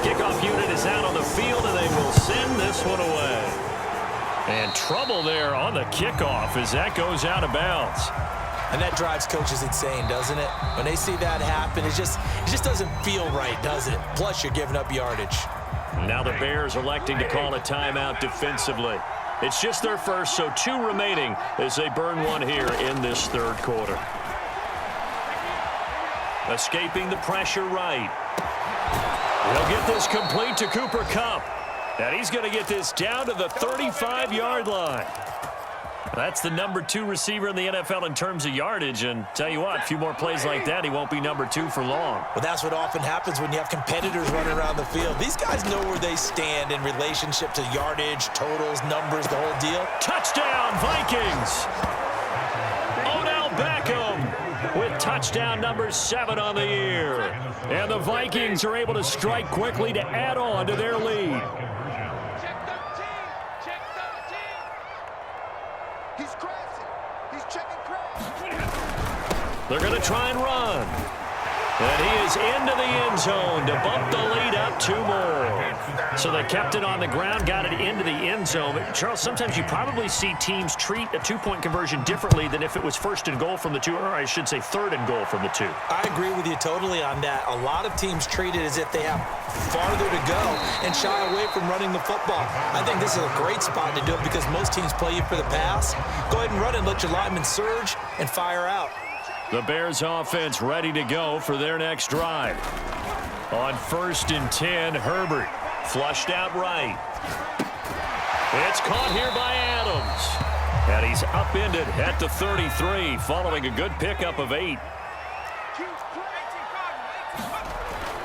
kickoff unit is out on the field, and they will send this one away. And trouble there on the kickoff as that goes out of bounds. And that drives coaches insane, doesn't it? When they see that happen, it just doesn't feel right, does it? Plus, you're giving up yardage. Now the Bears electing to call a timeout defensively. It's just their first, so 2 remaining as they burn one here in this third quarter. Escaping the pressure right. He'll get this complete to Cooper Kupp. And he's going to get this down to the 35-yard line. That's the number 2 receiver in the NFL in terms of yardage. And tell you what, a few more plays like that, he won't be number 2 for long. Well, that's what often happens when you have competitors running around the field. These guys know where they stand in relationship to yardage, totals, numbers, the whole deal. Touchdown, Vikings! Odell Beckham with touchdown number 7 on the year. And the Vikings are able to strike quickly to add on to their lead. They're going to try and run. And he is into the end zone to bump the lead up 2 more. So they kept it on the ground, got it into the end zone. But Charles, sometimes you probably see teams treat a 2-point conversion differently than if it was 1st and goal from the 2, or I should say 3rd and goal from the 2. I agree with you totally on that. A lot of teams treat it as if they have farther to go and shy away from running the football. I think this is a great spot to do it because most teams play you for the pass. Go ahead and run and let your linemen surge and fire out. The Bears offense ready to go for their next drive. On 1st and 10, Herbert flushed out right. It's caught here by Adams. And he's upended at the 33 following a good pickup of 8.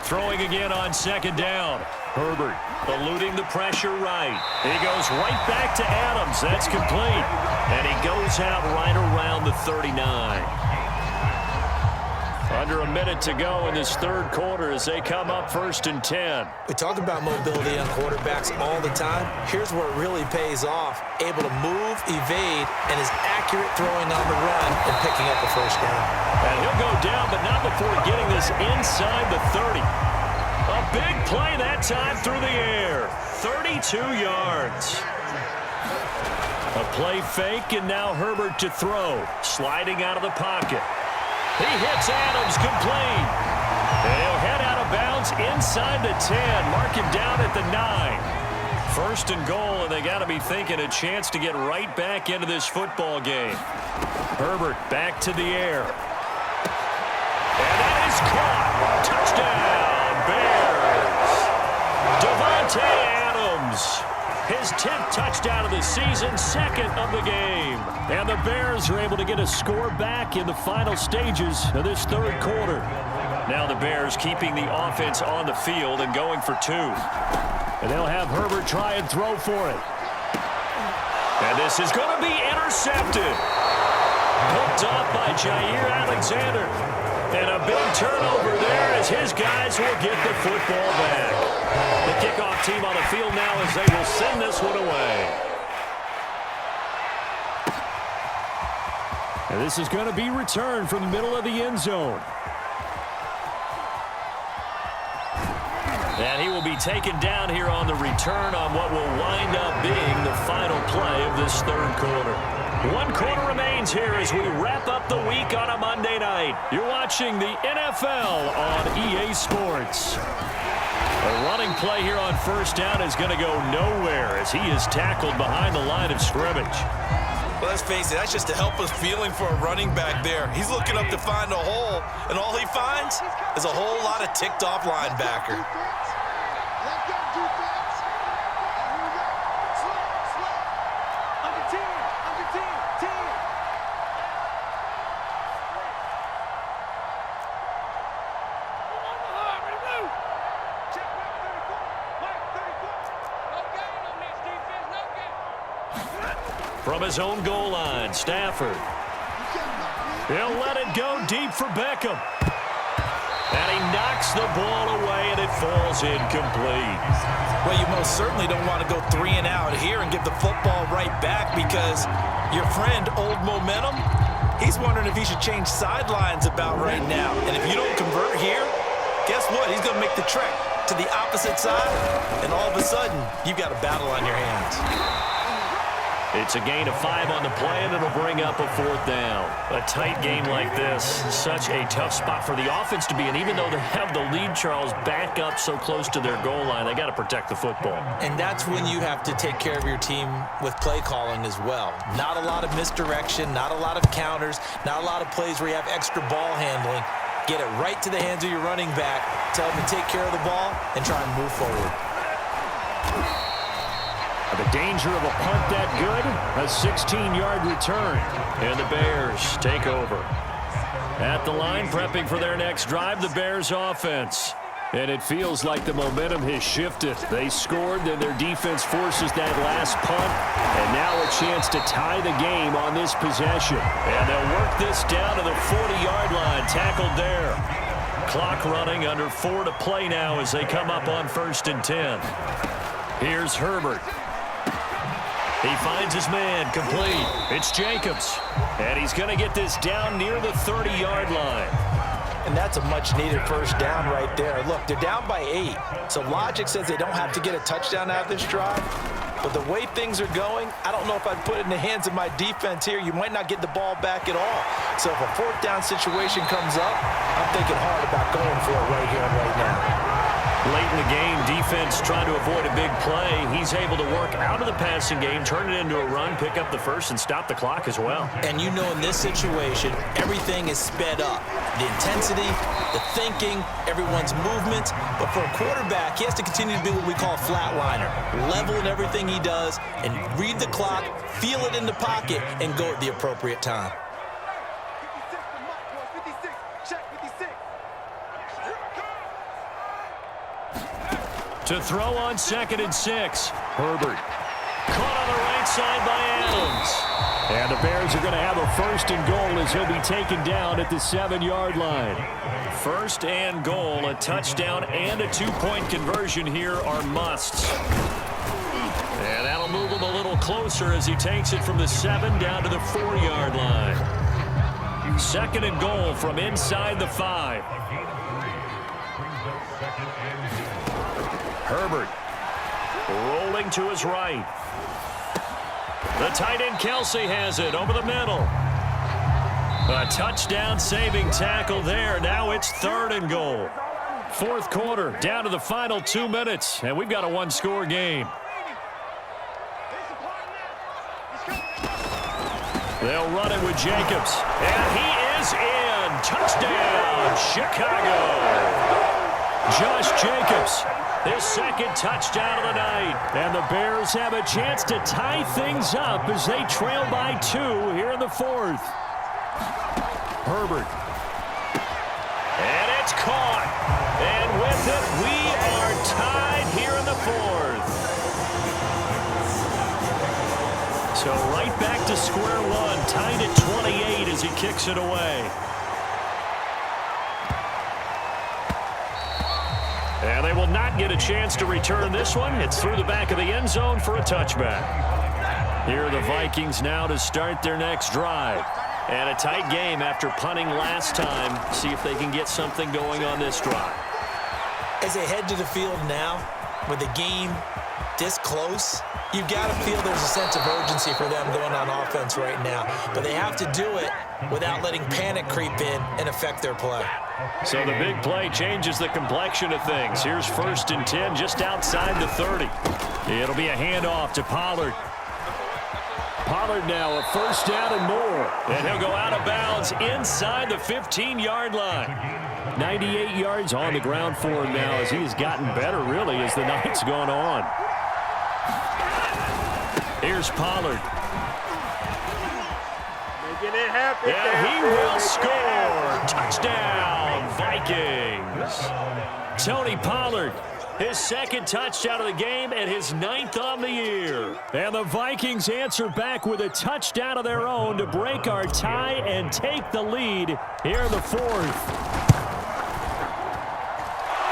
Throwing again on 2nd down. Herbert eluding the pressure right. He goes right back to Adams. That's complete. And he goes out right around the 39. Under a minute to go in this third quarter as they come up 1st and 10. We talk about mobility on quarterbacks all the time. Here's where it really pays off. Able to move, evade, and is accurate throwing on the run and picking up a 1st down. And he'll go down, but not before getting this inside the 30. A big play that time through the air. 32 yards. A play fake, and now Herbert to throw. Sliding out of the pocket. He hits Adams complete. And he'll head out of bounds inside the 10. Mark him down at the 9. 1st and goal, and they got to be thinking a chance to get right back into this football game. Herbert back to the air. And that is caught. Touchdown, Bears. Davante Adams. His 10th touchdown of the season, 2nd of the game. And the Bears are able to get a score back in the final stages of this third quarter. Now the Bears keeping the offense on the field and going for 2. And they'll have Herbert try and throw for it. And this is going to be intercepted. Picked off by Jair Alexander. And a big turnover there as his guys will get the football back. The kickoff team on the field now as they will send this one away. And this is going to be returned from the middle of the end zone. And he will be taken down here on the return on what will wind up being the final play of this third quarter. 1 quarter remains here as we wrap up the week on a Monday night. You're watching the NFL on EA Sports. A running play here on 1st down is going to go nowhere as he is tackled behind the line of scrimmage. Well, let's face it, that's just a helpless feeling for a running back there. He's looking up to find a hole, and all he finds is a whole lot of ticked-off linebacker. From his own goal line, Stafford. He'll let it go deep for Beckham. And he knocks the ball away, and it falls incomplete. Well, you most certainly don't want to go 3 and out here and give the football right back because your friend, Old Momentum, he's wondering if he should change sidelines about right now. And if you don't convert here, guess what? He's going to make the trek to the opposite side, and all of a sudden, you've got a battle on your hands. It's a gain of 5 on the play, and it'll bring up a 4th down. A tight game like this, such a tough spot for the offense to be in. Even though they have the lead, Charles, back up so close to their goal line, they got to protect the football. And that's when you have to take care of your team with play calling as well. Not a lot of misdirection, not a lot of counters, not a lot of plays where you have extra ball handling. Get it right to the hands of your running back, tell them to take care of the ball, and try and move forward. The danger of a punt that good, a 16-yard return, and the Bears take over. At the line, prepping for their next drive, the Bears offense. And it feels like the momentum has shifted. They scored, then their defense forces that last punt, and now a chance to tie the game on this possession. And they'll work this down to the 40-yard line, tackled there. Clock running, under 4 to play now as they come up on 1st and 10. Here's Herbert. He finds his man, complete. It's Jacobs. And he's going to get this down near the 30-yard line. And that's a much-needed first down right there. Look, they're down by 8. So logic says they don't have to get a touchdown out of this drive. But the way things are going, I don't know if I'd put it in the hands of my defense here. You might not get the ball back at all. So if a 4th down situation comes up, I'm thinking hard about going for it right here and right now. Late in the game, defense trying to avoid a big play. He's able to work out of the passing game, turn it into a run, pick up the first, and stop the clock as well. And you know in this situation, everything is sped up. The intensity, the thinking, everyone's movement. But for a quarterback, he has to continue to be what we call a flatliner. Level in everything he does and read the clock, feel it in the pocket, and go at the appropriate time. To throw on 2nd and 6. Herbert. Caught on the right side by Adams. And the Bears are going to have a 1st and goal as he'll be taken down at the 7-yard line. 1st and goal, a touchdown and a 2-point conversion here are musts. And that'll move him a little closer as he takes it from the 7 down to the 4-yard line. 2nd and goal from inside the 5. Herbert rolling to his right. The tight end Kelsey has it over the middle. A touchdown saving tackle there. Now it's 3rd and goal. 4th quarter, down to the final 2 minutes, and we've got a 1-score game. They'll run it with Jacobs, and he is in. Touchdown, Chicago. Josh Jacobs, his 2nd touchdown of the night. And the Bears have a chance to tie things up as they trail by 2 here in the 4th. Herbert. And it's caught. And with it, we are tied here in the 4th. So right back to square one, tied at 28 as he kicks it away. And they will not get a chance to return this one. It's through the back of the end zone for a touchback. Here are the Vikings now to start their next drive. And a tight game after punting last time. See if they can get something going on this drive. As they head to the field now, with the game this close, you've got to feel there's a sense of urgency for them going on offense right now. But they have to do it without letting panic creep in and affect their play. So the big play changes the complexion of things. Here's 1st and 10 just outside the 30. It'll be a handoff to Pollard. Pollard now a 1st down and more. And he'll go out of bounds inside the 15-yard line. 98 yards on the ground for him now as he has gotten better, really, as the night's gone on. Here's Pollard. Making it happen. And he will score. Touchdown, Vikings. Tony Pollard, his 2nd touchdown of the game and his 9th on the year. And the Vikings answer back with a touchdown of their own to break our tie and take the lead here in the 4th.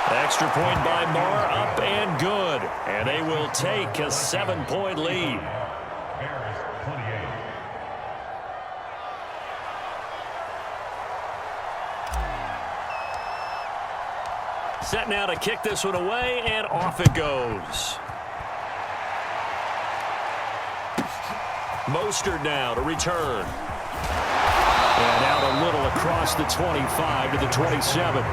Extra point by Marr, up and good. And they will take a 7-point lead. Set now to kick this one away, and off it goes. Mostert now to return. And out a little across the 25 to the 27.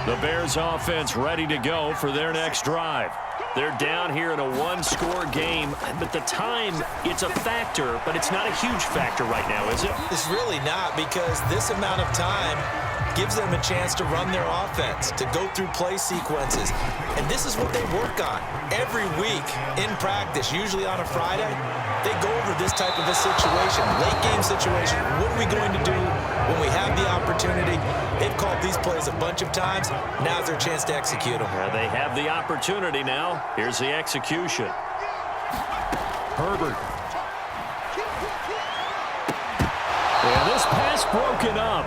The Bears offense ready to go for their next drive. They're down here in a one-score game, but the time, it's a factor, but it's not a huge factor right now, is it? It's really not, because this amount of time gives them a chance to run their offense, to go through play sequences. And this is what they work on every week in practice, usually on a Friday. They go over this type of a situation, late game situation. What are we going to do when we have the opportunity? They've called these plays a bunch of times. Now's their chance to execute them. They have the opportunity now. Here's the execution. Herbert. And this pass broken up.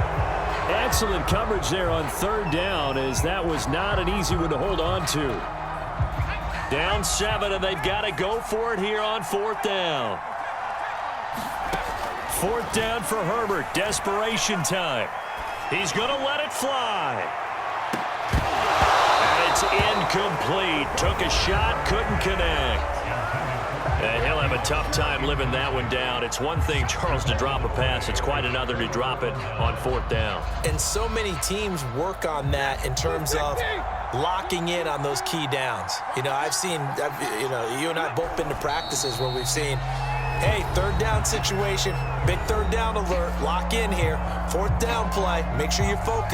Excellent coverage there on third down, as that was not an easy one to hold on to. Down 7, and they've got to go for it here on fourth down. Fourth down for Herbert. Desperation time. He's going to let it fly. And it's incomplete. Took a shot, couldn't connect. And he'll have a tough time living that one down. It's one thing, Charles, to drop a pass. It's quite another to drop it on fourth down. And so many teams work on that in terms of locking in on those key downs. You know, you and I both been to practices where we've seen, hey, third down situation, big third down alert, lock in here, fourth down play, make sure you're focused.